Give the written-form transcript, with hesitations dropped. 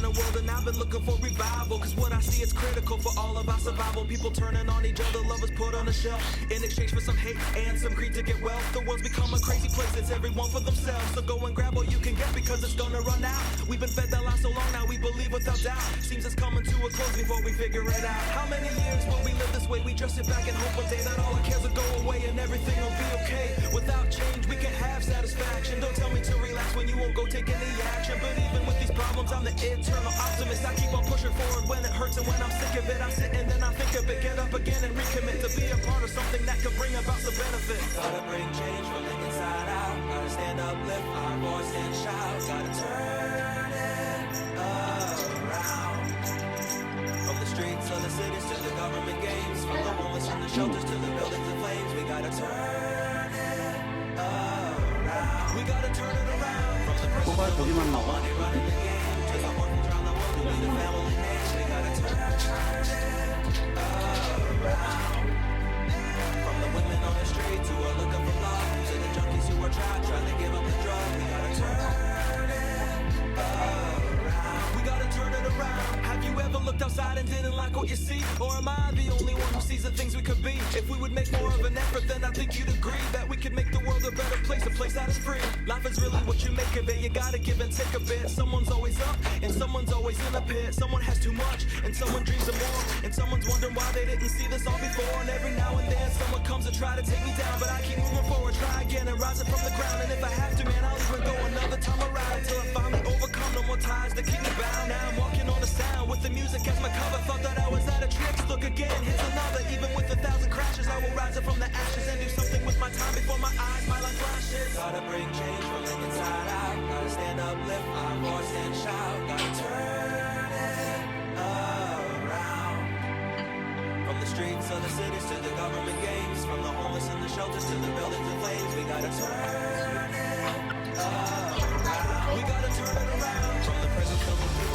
the world and I've been looking for revival. Cause what I see is critical for all of our survival. People turning on each other, lovers put on a shelf in exchange for some hate and some greed to get wealth. The world's become a crazy place, it's everyone for themselves. So go and grab all you can get because it's gonna run out. We've been fed that lie so long now we believe without doubt. Seems it's coming to a close before we figure it out. How many years will we live this way? We just sit back and hope one day that all our cares will go away and everything will be okay. Without change we can't have satisfaction. Don't tell me to relax when you won't go take any action. But even with these problems I'm the eternal optimist. I keep on pushing forward when it hurts, and when I'm sick of it I sit and then I think of it. Get up again and recommit to be a part of something that could bring about some benefit. Gotta bring change from the inside out. Gotta stand up, lift our voice and shout. Gotta turn it around. From the streets of the cities to the government games, from the homeless and the shelters to the buildings and flames. We gotta turn it around. We gotta turn it around. From the pressure of money running the game to the orphans around the world who need a family name. We gotta turn it around. From the women on the streets who are looking for love to the junkies who are trapped trying to give up the drug. We gotta turn it around. We gotta turn it around. Have you ever looked outside and didn't like what you see? Or am I the only one who sees the things we could be? If we would make more of an effort, then I think you'd agree that we could make the world a better place, a place that is free. Life is really what you make of it. You gotta give and take a bit. Someone's always up and someone's always in a pit. Someone has too much and someone dreams of more, and someone's wondering why they didn't see this all before. And every now and then someone comes to try to take me down, but I keep moving forward, try again and rise up from the ground. And if I have to, man, I'll even go another time around until I finally overcome. No more ties that keep me bound. Now I'm walking on the sound with the music as my cover. Thought that I was out of tricks. Look again, here's another. Even with 1,000 crashes, I will rise up from the ashes and do something with my time before my eyes, my life flashes. Gotta bring change from the inside out. Gotta stand up, lift our voice and shout. Gotta turn it around. From the streets of the cities to the government games, from the homeless and the shelters to the buildings and flames. We gotta turn it around. We gotta turn it around. From the presence of the people